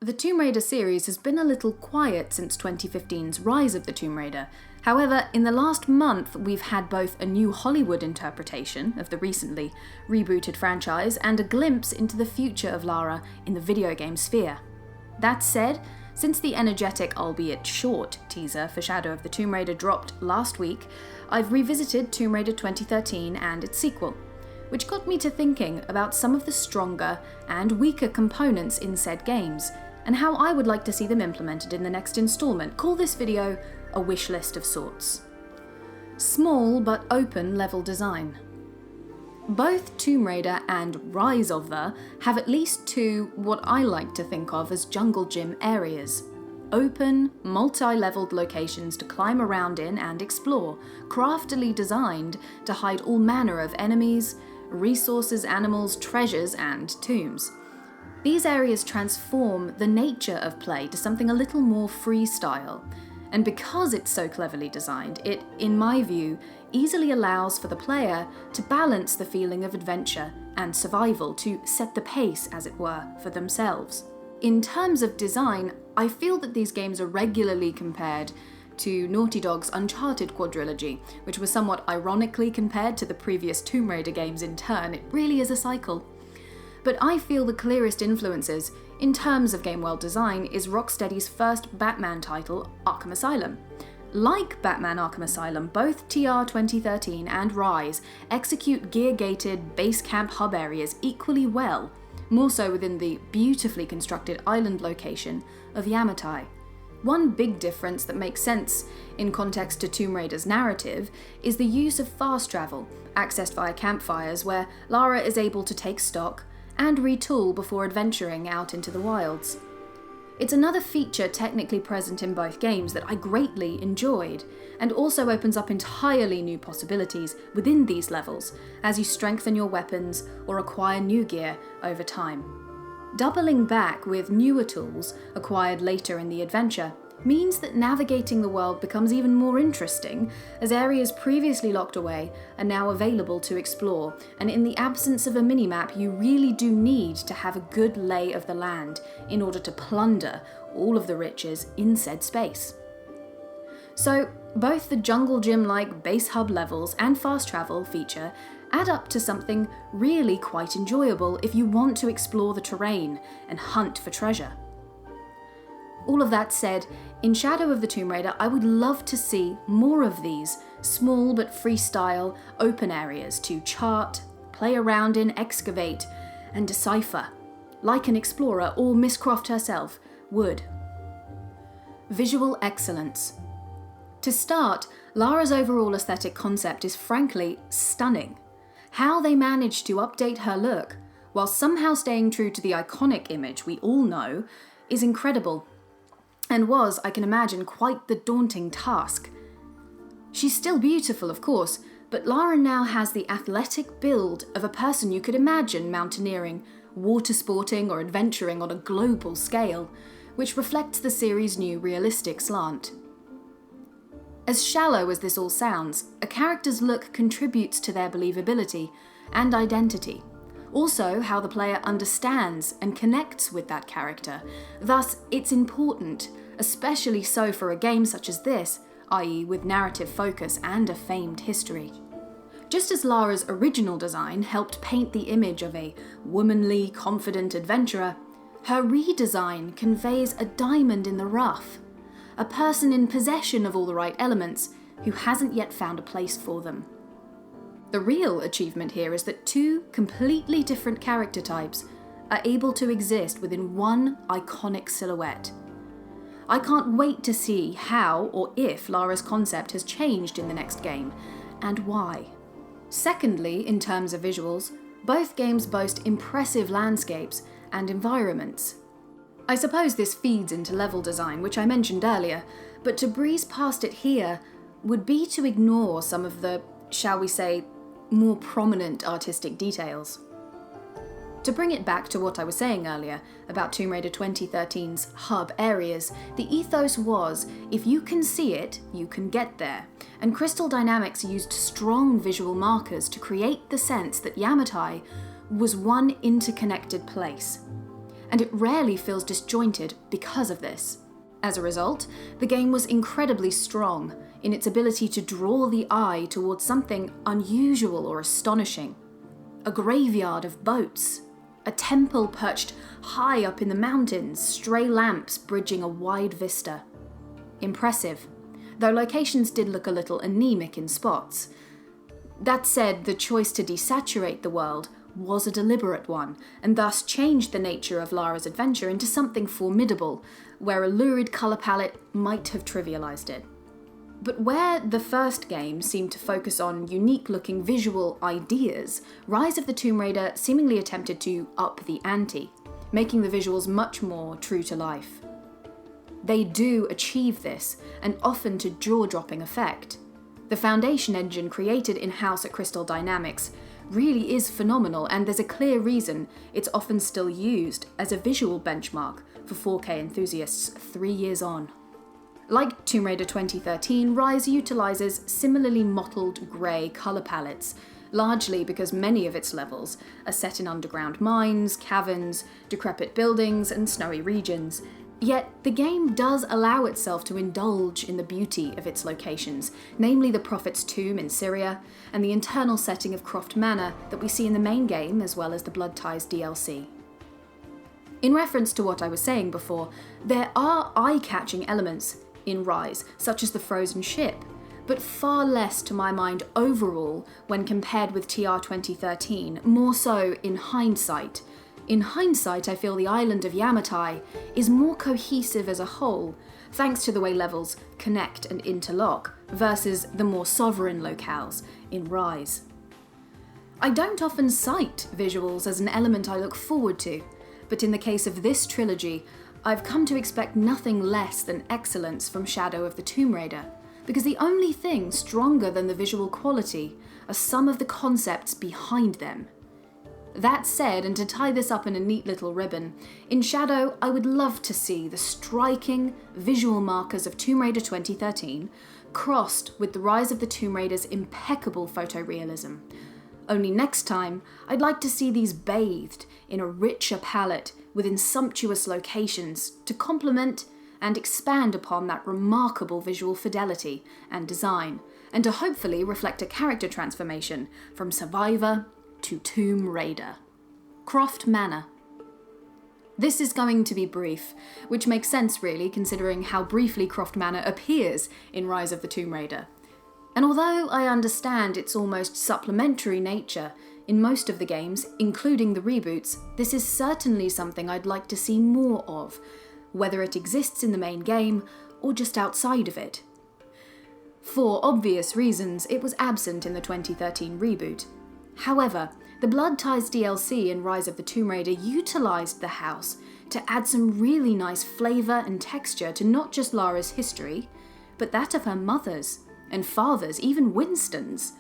The Tomb Raider series has been a little quiet since 2015's Rise of the Tomb Raider. However, in the last month, we've had both a new Hollywood interpretation of the recently rebooted franchise and a glimpse into the future of Lara in the video game sphere. That said, since the energetic, albeit short, teaser for Shadow of the Tomb Raider dropped last week, I've revisited Tomb Raider 2013 and its sequel, which got me to thinking about some of the stronger and weaker components in said games, and how I would like to see them implemented in the next installment. Call this video a wish list of sorts. Small but open level design. Both Tomb Raider and Rise of the have at least two what I like to think of as jungle gym areas. Open, multi-leveled locations to climb around in and explore, craftily designed to hide all manner of enemies, resources, animals, treasures, and tombs. These areas transform the nature of play to something a little more freestyle, and because it's so cleverly designed, it, in my view, easily allows for the player to balance the feeling of adventure and survival, to set the pace, as it were, for themselves. In terms of design, I feel that these games are regularly compared to Naughty Dog's Uncharted quadrilogy, which was somewhat ironically compared to the previous Tomb Raider games in turn. It really is a cycle. But I feel the clearest influences, in terms of game world design, is Rocksteady's first Batman title, Arkham Asylum. Like Batman Arkham Asylum, both TR 2013 and Rise execute gear-gated base camp hub areas equally well, more so within the beautifully constructed island location of Yamatai. One big difference that makes sense in context to Tomb Raider's narrative is the use of fast travel, accessed via campfires, where Lara is able to take stock and retool before adventuring out into the wilds. It's another feature technically present in both games that I greatly enjoyed, and also opens up entirely new possibilities within these levels as you strengthen your weapons or acquire new gear over time. Doubling back with newer tools acquired later in the adventure means that navigating the world becomes even more interesting, as areas previously locked away are now available to explore, and in the absence of a minimap, you really do need to have a good lay of the land in order to plunder all of the riches in said space. So, both the jungle gym-like base hub levels and fast travel feature add up to something really quite enjoyable if you want to explore the terrain and hunt for treasure. All of that said, in Shadow of the Tomb Raider, I would love to see more of these small but freestyle open areas to chart, play around in, excavate, and decipher, like an explorer or Miss Croft herself would. Visual excellence. To start, Lara's overall aesthetic concept is frankly stunning. How they managed to update her look, while somehow staying true to the iconic image we all know, is incredible, and was, I can imagine, quite the daunting task. She's still beautiful, of course, but Lara now has the athletic build of a person you could imagine mountaineering, water sporting, or adventuring on a global scale, which reflects the series' new realistic slant. As shallow as this all sounds, a character's look contributes to their believability and identity. Also, how the player understands and connects with that character. Thus, it's important, especially so for a game such as this, i.e. with narrative focus and a famed history. Just as Lara's original design helped paint the image of a womanly, confident adventurer, her redesign conveys a diamond in the rough, a person in possession of all the right elements who hasn't yet found a place for them. The real achievement here is that two completely different character types are able to exist within one iconic silhouette. I can't wait to see how or if Lara's concept has changed in the next game, and why. Secondly, in terms of visuals, both games boast impressive landscapes and environments. I suppose this feeds into level design, which I mentioned earlier, but to breeze past it here would be to ignore some of the, shall we say, more prominent artistic details. To bring it back to what I was saying earlier about Tomb Raider 2013's hub areas, the ethos was, if you can see it, you can get there, and Crystal Dynamics used strong visual markers to create the sense that Yamatai was one interconnected place. and it rarely feels disjointed because of this. As a result, the game was incredibly strong in its ability to draw the eye towards something unusual or astonishing. A graveyard of boats, a temple perched high up in the mountains, stray lamps bridging a wide vista. Impressive, though locations did look a little anemic in spots. That said, the choice to desaturate the world was a deliberate one, and thus changed the nature of Lara's adventure into something formidable, where a lurid colour palette might have trivialised it. But where the first game seemed to focus on unique-looking visual ideas, Rise of the Tomb Raider seemingly attempted to up the ante, making the visuals much more true to life. They do achieve this, and often to jaw-dropping effect. The foundation engine created in-house at Crystal Dynamics really is phenomenal, and there's a clear reason it's often still used as a visual benchmark for 4K enthusiasts 3 years on. Like Tomb Raider 2013, Rise utilises similarly mottled grey colour palettes, largely because many of its levels are set in underground mines, caverns, decrepit buildings, and snowy regions. Yet, the game does allow itself to indulge in the beauty of its locations, namely the Prophet's Tomb in Syria, and the internal setting of Croft Manor that we see in the main game as well as the Blood Ties DLC. In reference to what I was saying before, there are eye-catching elements in Rise, such as the frozen ship, but far less to my mind overall when compared with TR 2013, more so in hindsight. In hindsight, I feel the island of Yamatai is more cohesive as a whole, thanks to the way levels connect and interlock, versus the more sovereign locales in Rise. I don't often cite visuals as an element I look forward to, but in the case of this trilogy, I've come to expect nothing less than excellence from Shadow of the Tomb Raider, because the only thing stronger than the visual quality are some of the concepts behind them. That said, and to tie this up in a neat little ribbon, in Shadow I would love to see the striking visual markers of Tomb Raider 2013 crossed with the Rise of the Tomb Raider's impeccable photorealism. Only next time, I'd like to see these bathed in a richer palette within sumptuous locations to complement and expand upon that remarkable visual fidelity and design, and to hopefully reflect a character transformation from Survivor to Tomb Raider. Croft Manor. This is going to be brief, which makes sense really considering how briefly Croft Manor appears in Rise of the Tomb Raider. And although I understand its almost supplementary nature in most of the games, including the reboots, this is certainly something I'd like to see more of, whether it exists in the main game or just outside of it. For obvious reasons, it was absent in the 2013 reboot. However, the Blood Ties DLC in Rise of the Tomb Raider utilised the house to add some really nice flavour and texture to not just Lara's history, but that of her mother's and father's, even Winston's.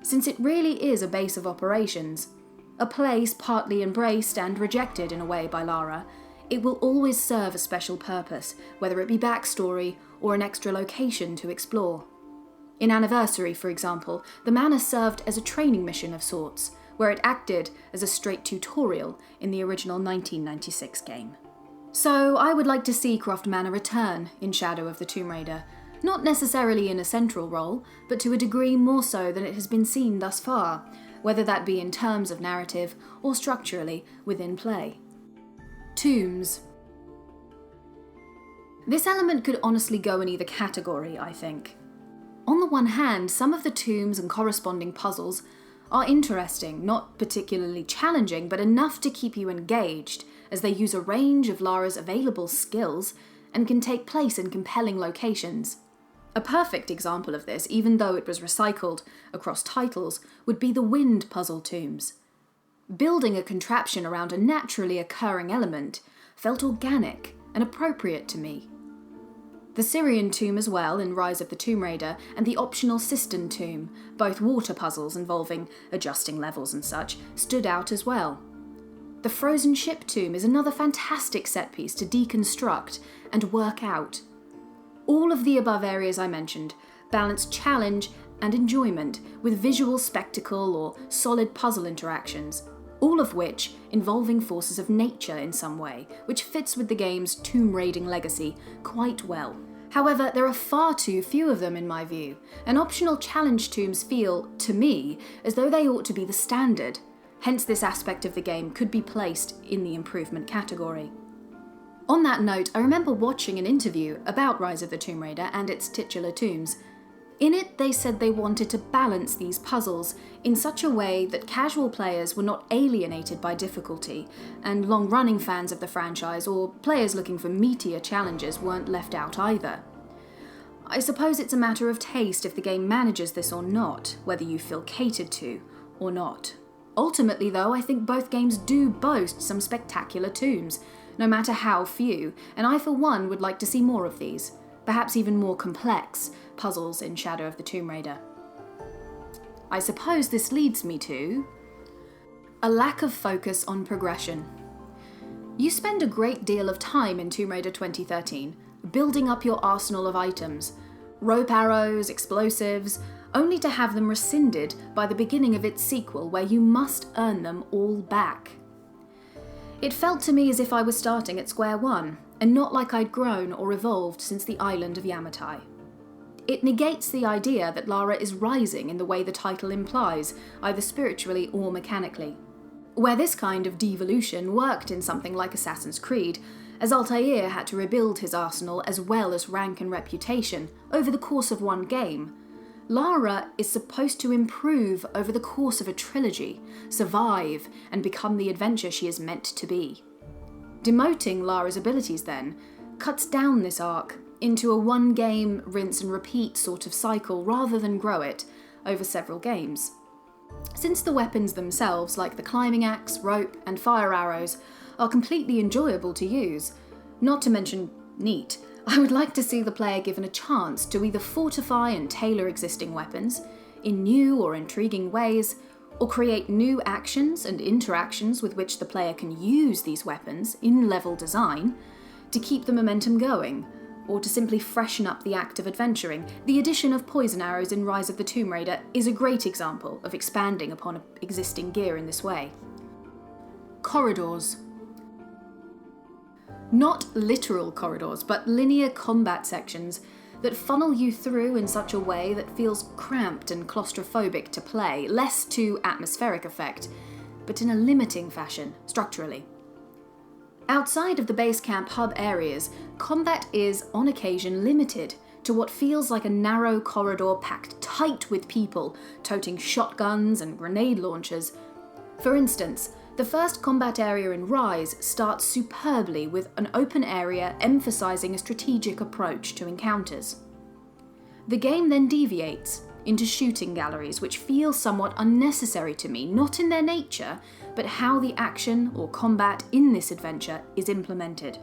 Since it really is a base of operations, a place partly embraced and rejected in a way by Lara, it will always serve a special purpose, whether it be backstory or an extra location to explore. In Anniversary, for example, the manor served as a training mission of sorts, where it acted as a straight tutorial in the original 1996 game. So I would like to see Croft Manor return in Shadow of the Tomb Raider, not necessarily in a central role, but to a degree more so than it has been seen thus far, whether that be in terms of narrative or structurally within play. Tombs. This element could honestly go in either category, I think. On the one hand, some of the tombs and corresponding puzzles are interesting, not particularly challenging, but enough to keep you engaged, as they use a range of Lara's available skills and can take place in compelling locations. A perfect example of this, even though it was recycled across titles, would be the wind puzzle tombs. Building a contraption around a naturally occurring element felt organic and appropriate to me. The Syrian tomb as well in Rise of the Tomb Raider, and the optional cistern tomb, both water puzzles involving adjusting levels and such, stood out as well. The frozen ship tomb is another fantastic set piece to deconstruct and work out. All of the above areas I mentioned balance challenge and enjoyment with visual spectacle or solid puzzle interactions, all of which involving forces of nature in some way, which fits with the game's tomb raiding legacy quite well. However, there are far too few of them in my view, and optional challenge tombs feel, to me, as though they ought to be the standard. Hence this aspect of the game could be placed in the improvement category. On that note, I remember watching an interview about Rise of the Tomb Raider and its titular tombs. In it, they said they wanted to balance these puzzles in such a way that casual players were not alienated by difficulty, and long-running fans of the franchise or players looking for meatier challenges weren't left out either. I suppose it's a matter of taste if the game manages this or not, whether you feel catered to or not. Ultimately though, I think both games do boast some spectacular tombs, no matter how few, and I for one would like to see more of these, perhaps even more complex puzzles in Shadow of the Tomb Raider. I suppose this leads me to a lack of focus on progression. You spend a great deal of time in Tomb Raider 2013 building up your arsenal of items, rope arrows, explosives, only to have them rescinded by the beginning of its sequel where you must earn them all back. It felt to me as if I was starting at square one, and not like I'd grown or evolved since the island of Yamatai. It negates the idea that Lara is rising in the way the title implies, either spiritually or mechanically. Where this kind of devolution worked in something like Assassin's Creed, as Altair had to rebuild his arsenal as well as rank and reputation over the course of one game, Lara is supposed to improve over the course of a trilogy, survive, and become the adventure she is meant to be. Demoting Lara's abilities, then, cuts down this arc into a one-game, rinse-and-repeat sort of cycle rather than grow it over several games. Since the weapons themselves, like the climbing axe, rope, and fire arrows, are completely enjoyable to use, not to mention neat, I would like to see the player given a chance to either fortify and tailor existing weapons in new or intriguing ways, or create new actions and interactions with which the player can use these weapons in level design to keep the momentum going, or to simply freshen up the act of adventuring. The addition of poison arrows in Rise of the Tomb Raider is a great example of expanding upon existing gear in this way. Corridors. Not literal corridors, but linear combat sections that funnel you through in such a way that feels cramped and claustrophobic to play, less to atmospheric effect, but in a limiting fashion, structurally. Outside of the base camp hub areas, combat is, on occasion, limited to what feels like a narrow corridor packed tight with people, toting shotguns and grenade launchers. For instance, the first combat area in Rise starts superbly with an open area emphasising a strategic approach to encounters. The game then deviates into shooting galleries, which feel somewhat unnecessary to me, not in their nature, but how the action or combat in this adventure is implemented.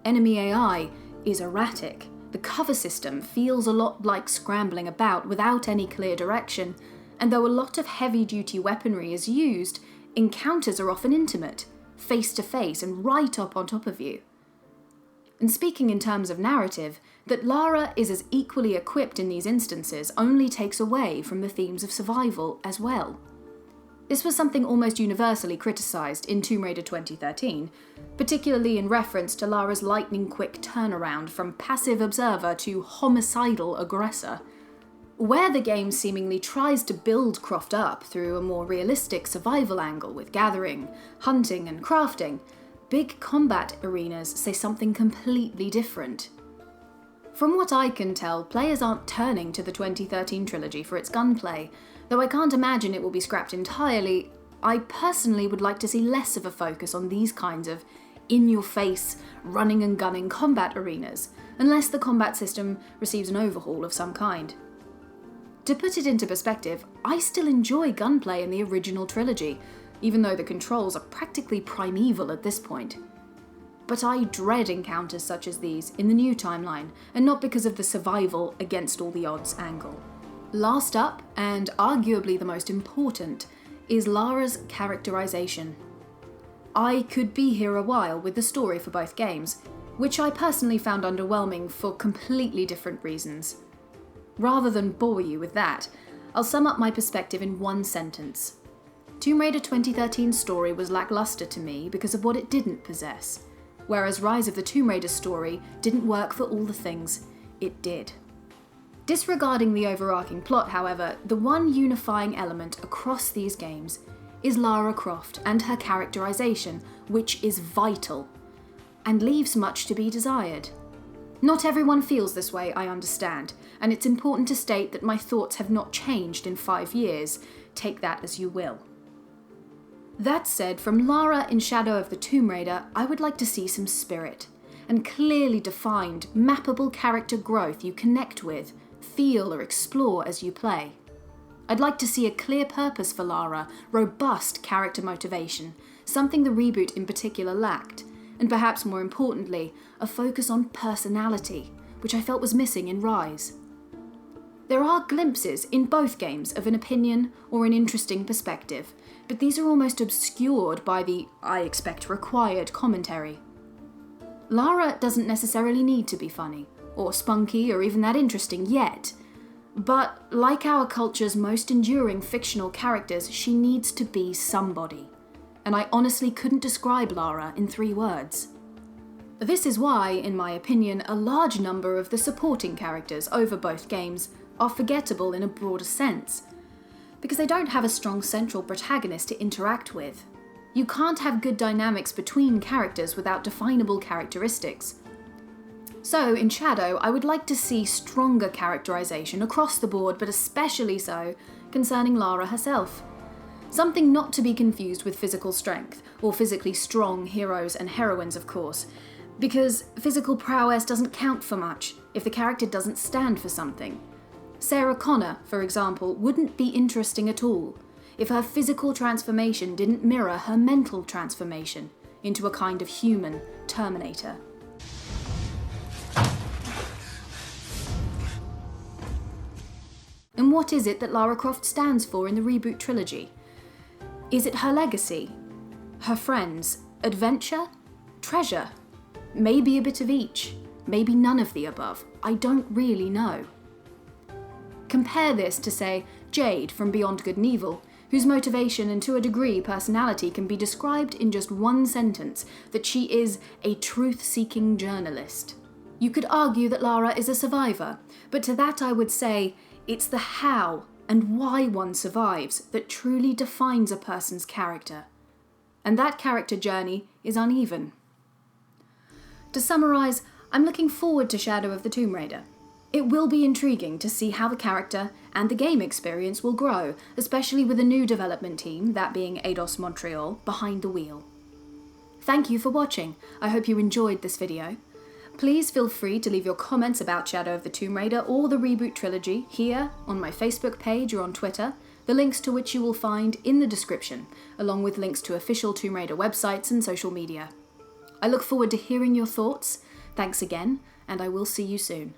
Enemy AI is erratic. The cover system feels a lot like scrambling about without any clear direction, and though a lot of heavy-duty weaponry is used, encounters are often intimate, face-to-face and right up on top of you. And speaking in terms of narrative, that Lara is as equally equipped in these instances only takes away from the themes of survival as well. This was something almost universally criticised in Tomb Raider 2013, particularly in reference to Lara's lightning-quick turnaround from passive observer to homicidal aggressor. Where the game seemingly tries to build Croft up through a more realistic survival angle with gathering, hunting and crafting, big combat arenas say something completely different. From what I can tell, players aren't turning to the 2013 trilogy for its gunplay. Though I can't imagine it will be scrapped entirely, I personally would like to see less of a focus on these kinds of in-your-face, running and gunning combat arenas, unless the combat system receives an overhaul of some kind. To put it into perspective, I still enjoy gunplay in the original trilogy, even though the controls are practically primeval at this point. But I dread encounters such as these in the new timeline, and not because of the survival against all the odds angle. Last up, and arguably the most important, is Lara's characterisation. I could be here a while with the story for both games, which I personally found underwhelming for completely different reasons. Rather than bore you with that, I'll sum up my perspective in one sentence. Tomb Raider 2013's story was lackluster to me because of what it didn't possess, whereas Rise of the Tomb Raider's story didn't work for all the things it did. Disregarding the overarching plot, however, the one unifying element across these games is Lara Croft and her characterization, which is vital, and leaves much to be desired. Not everyone feels this way, I understand, and it's important to state that my thoughts have not changed in 5 years. Take that as you will. That said, from Lara in Shadow of the Tomb Raider, I would like to see some spirit, and clearly defined, mappable character growth you connect with, feel or explore as you play. I'd like to see a clear purpose for Lara, robust character motivation, something the reboot in particular lacked, and perhaps more importantly, a focus on personality, which I felt was missing in Rise. There are glimpses in both games of an opinion or an interesting perspective, but these are almost obscured by the, I expect, required commentary. Lara doesn't necessarily need to be funny, or spunky, or even that interesting yet. But, like our culture's most enduring fictional characters, she needs to be somebody. And I honestly couldn't describe Lara in 3 words. This is why, in my opinion, a large number of the supporting characters over both games are forgettable in a broader sense, because they don't have a strong central protagonist to interact with. You can't have good dynamics between characters without definable characteristics. So, in Shadow, I would like to see stronger characterization across the board, but especially so concerning Lara herself. Something not to be confused with physical strength, or physically strong heroes and heroines, of course, because physical prowess doesn't count for much if the character doesn't stand for something. Sarah Connor, for example, wouldn't be interesting at all if her physical transformation didn't mirror her mental transformation into a kind of human Terminator. And what is it that Lara Croft stands for in the reboot trilogy? Is it her legacy? Her friends? Adventure? Treasure? Maybe a bit of each. Maybe none of the above. I don't really know. Compare this to, say, Jade from Beyond Good and Evil, whose motivation and to a degree personality can be described in just one sentence, that she is a truth-seeking journalist. You could argue that Lara is a survivor, but to that I would say, it's the how and why one survives that truly defines a person's character. And that character journey is uneven. To summarise, I'm looking forward to Shadow of the Tomb Raider. It will be intriguing to see how the character and the game experience will grow, especially with a new development team, that being Eidos Montreal, behind the wheel. Thank you for watching. I hope you enjoyed this video. Please feel free to leave your comments about Shadow of the Tomb Raider or the reboot trilogy here, on my Facebook page or on Twitter, the links to which you will find in the description, along with links to official Tomb Raider websites and social media. I look forward to hearing your thoughts. Thanks again, and I will see you soon.